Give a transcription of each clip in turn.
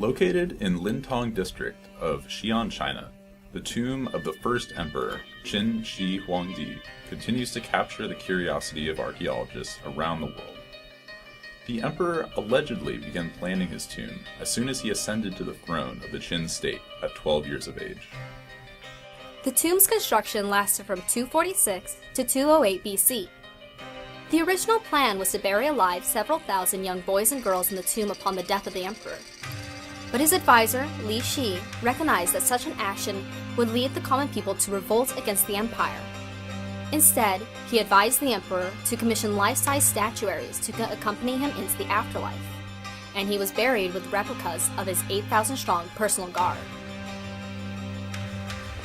Located in Lintong district of Xi'an, China, the tomb of the first emperor, Qin Shi Huangdi, continues to capture the curiosity of archaeologists around the world. The emperor allegedly began planning his tomb as soon as he ascended to the throne of the Qin state at 12 years of age. The tomb's construction lasted from 246 to 208 BC. The original plan was to bury alive several thousand young boys and girls in the tomb upon the death of the emperor. But his advisor, Li Shi, recognized that such an action would lead the common people to revolt against the empire. Instead, he advised the emperor to commission life-size statuaries to accompany him into the afterlife, and he was buried with replicas of his 8,000-strong personal guard.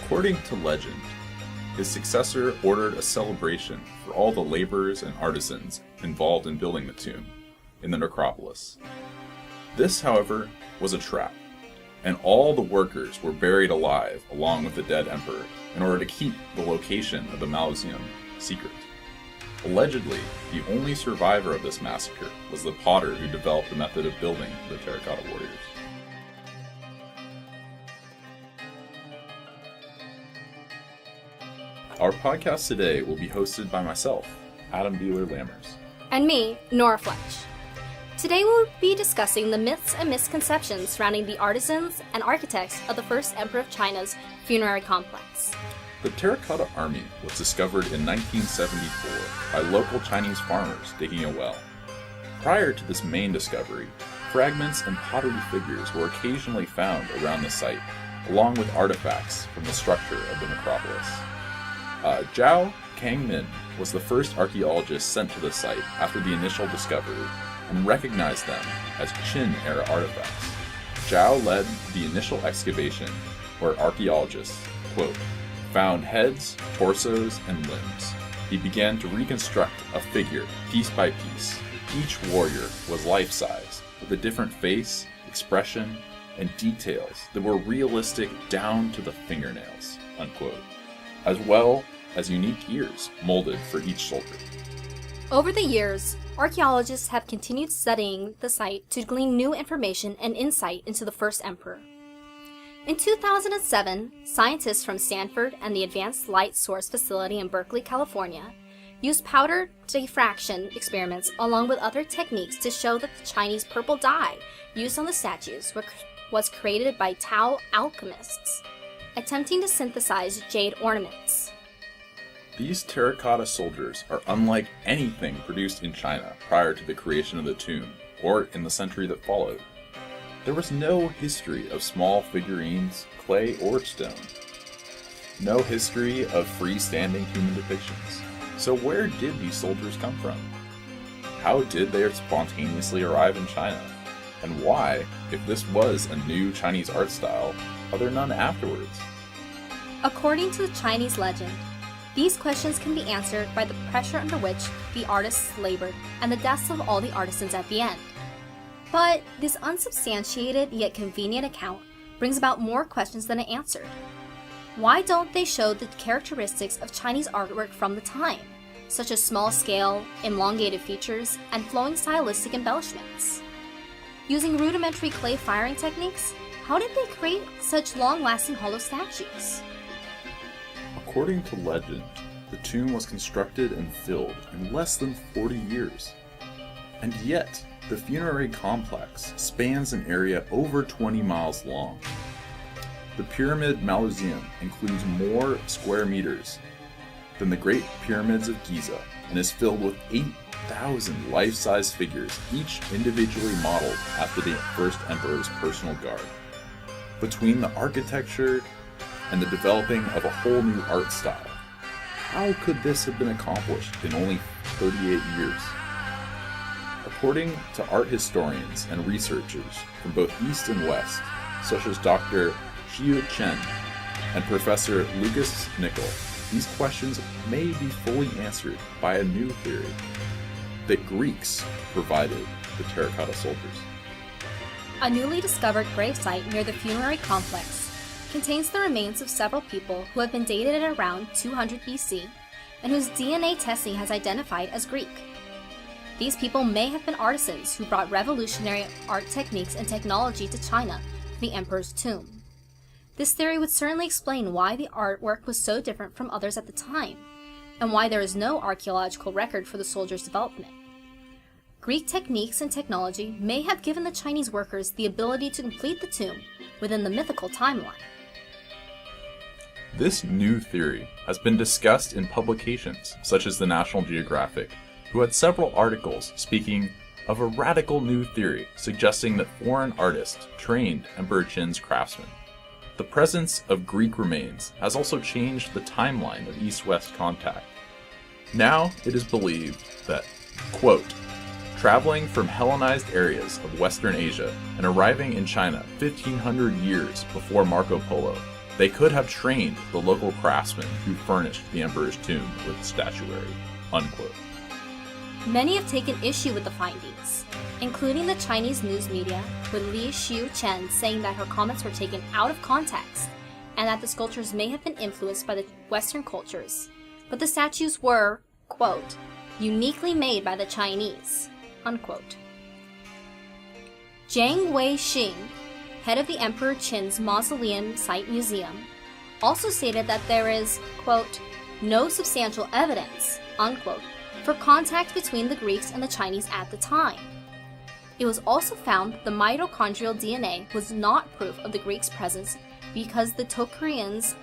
According to legend, his successor ordered a celebration for all the laborers and artisans involved in building the tomb in the necropolis. This, however, was a trap, and all the workers were buried alive along with the dead emperor in order to keep the location of the mausoleum secret. Allegedly, the only survivor of this massacre was the potter who developed the method of building the terracotta warriors. Our podcast today will be hosted by myself, Adam Beeler-Lammers. And me, Nora Fluetsch. Today we'll be discussing the myths and misconceptions surrounding the artisans and architects of the first emperor of China's funerary complex. The Terracotta Army was discovered in 1974 by local Chinese farmers digging a well. Prior to this main discovery, fragments and pottery figures were occasionally found around the site, along with artifacts from the structure of the necropolis. Zhao Kangmin was the first archaeologist sent to the site after the initial discovery and recognized them as Qin-era artifacts. Zhao led the initial excavation where archaeologists, quote, found heads, torsos, and limbs. He began to reconstruct a figure piece by piece. Each warrior was life-size, with a different face, expression, and details that were realistic down to the fingernails, unquote, as well as unique ears molded for each soldier. Over the years, archaeologists have continued studying the site to glean new information and insight into the first emperor. In 2007, scientists from Stanford and the Advanced Light Source Facility in Berkeley, California, used powder diffraction experiments along with other techniques to show that the Chinese purple dye used on the statues was created by Tao alchemists, attempting to synthesize jade ornaments. These terracotta soldiers are unlike anything produced in China prior to the creation of the tomb, or in the century that followed. There was no history of small figurines, clay or stone. No history of freestanding human depictions. So where did these soldiers come from? How did they spontaneously arrive in China? And why, if this was a new Chinese art style, are there none afterwards? According to the Chinese legend, these questions can be answered by the pressure under which the artists labored and the deaths of all the artisans at the end. But this unsubstantiated yet convenient account brings about more questions than it answered. Why don't they show the characteristics of Chinese artwork from the time, such as small scale, elongated features, and flowing stylistic embellishments? Using rudimentary clay firing techniques, how did they create such long-lasting hollow statues? According to legend, the tomb was constructed and filled in less than 40 years. And yet, the funerary complex spans an area over 20 miles long. The Pyramid Mausoleum includes more square meters than the Great Pyramids of Giza and is filled with 8,000 life-size figures, each individually modeled after the first emperor's personal guard. Between the architecture and the developing of a whole new art style, how could this have been accomplished in only 38 years? According to art historians and researchers from both East and West, such as Dr. Xiu Chen and Professor Lucas Nickel, these questions may be fully answered by a new theory, that Greeks provided the terracotta soldiers. A newly discovered gravesite near the funerary complex contains the remains of several people who have been dated at around 200 BC and whose DNA testing has identified as Greek. These people may have been artisans who brought revolutionary art techniques and technology to China for the emperor's tomb. This theory would certainly explain why the artwork was so different from others at the time, and why there is no archaeological record for the soldiers' development. Greek techniques and technology may have given the Chinese workers the ability to complete the tomb within the mythical timeline. This new theory has been discussed in publications such as the National Geographic, who had several articles speaking of a radical new theory suggesting that foreign artists trained Emperor Qin's craftsmen. The presence of Greek remains has also changed the timeline of East-West contact. Now it is believed that, quote, traveling from Hellenized areas of Western Asia and arriving in China 1500 years before Marco Polo, they could have trained the local craftsmen who furnished the emperor's tomb with statuary, unquote. Many have taken issue with the findings, including the Chinese news media, with Li Xiuchen saying that her comments were taken out of context and that the sculptures may have been influenced by the Western cultures, but the statues were, quote, uniquely made by the Chinese, unquote. Zhang Weixing, head of the Emperor Qin's Mausoleum Site Museum, also stated that there is, quote, no substantial evidence, unquote, for contact between the Greeks and the Chinese at the time. It was also found that the mitochondrial DNA was not proof of the Greeks' presence because the Tocharians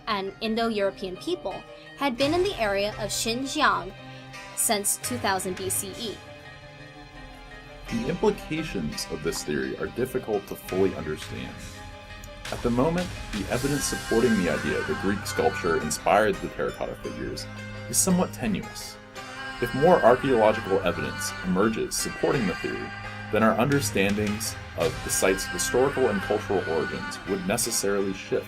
and Indo-European people had been in the area of Xinjiang since 2000 BCE. The implications of this theory are difficult to fully understand. At the moment, the evidence supporting the idea that Greek sculpture inspired the terracotta figures is somewhat tenuous. If more archaeological evidence emerges supporting the theory, then our understandings of the site's historical and cultural origins would necessarily shift.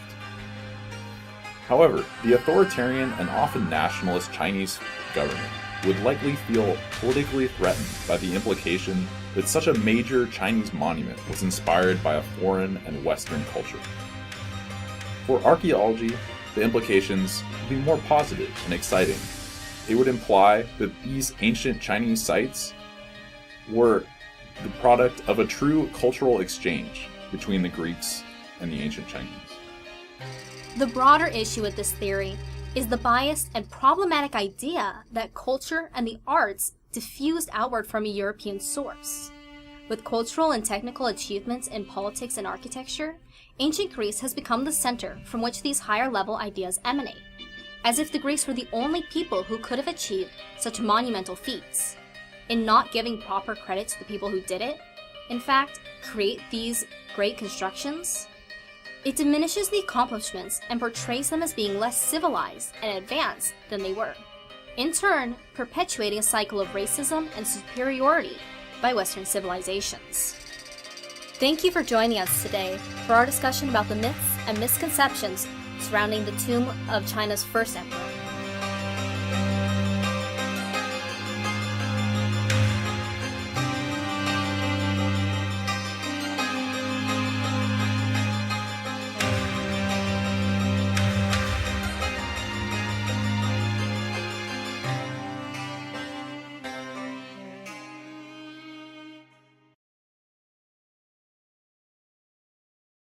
However, the authoritarian and often nationalist Chinese government would likely feel politically threatened by the implication that such a major Chinese monument was inspired by a foreign and Western culture. For archaeology, the implications would be more positive and exciting. It would imply that these ancient Chinese sites were the product of a true cultural exchange between the Greeks and the ancient Chinese. The broader issue with this theory is the biased and problematic idea that culture and the arts diffused outward from a European source. With cultural and technical achievements in politics and architecture, ancient Greece has become the center from which these higher-level ideas emanate, as if the Greeks were the only people who could have achieved such monumental feats. In not giving proper credit to the people who did it, in fact, create these great constructions, it diminishes the accomplishments and portrays them as being less civilized and advanced than they were, in turn perpetuating a cycle of racism and superiority by Western civilizations. Thank you for joining us today for our discussion about the myths and misconceptions surrounding the tomb of China's first emperor.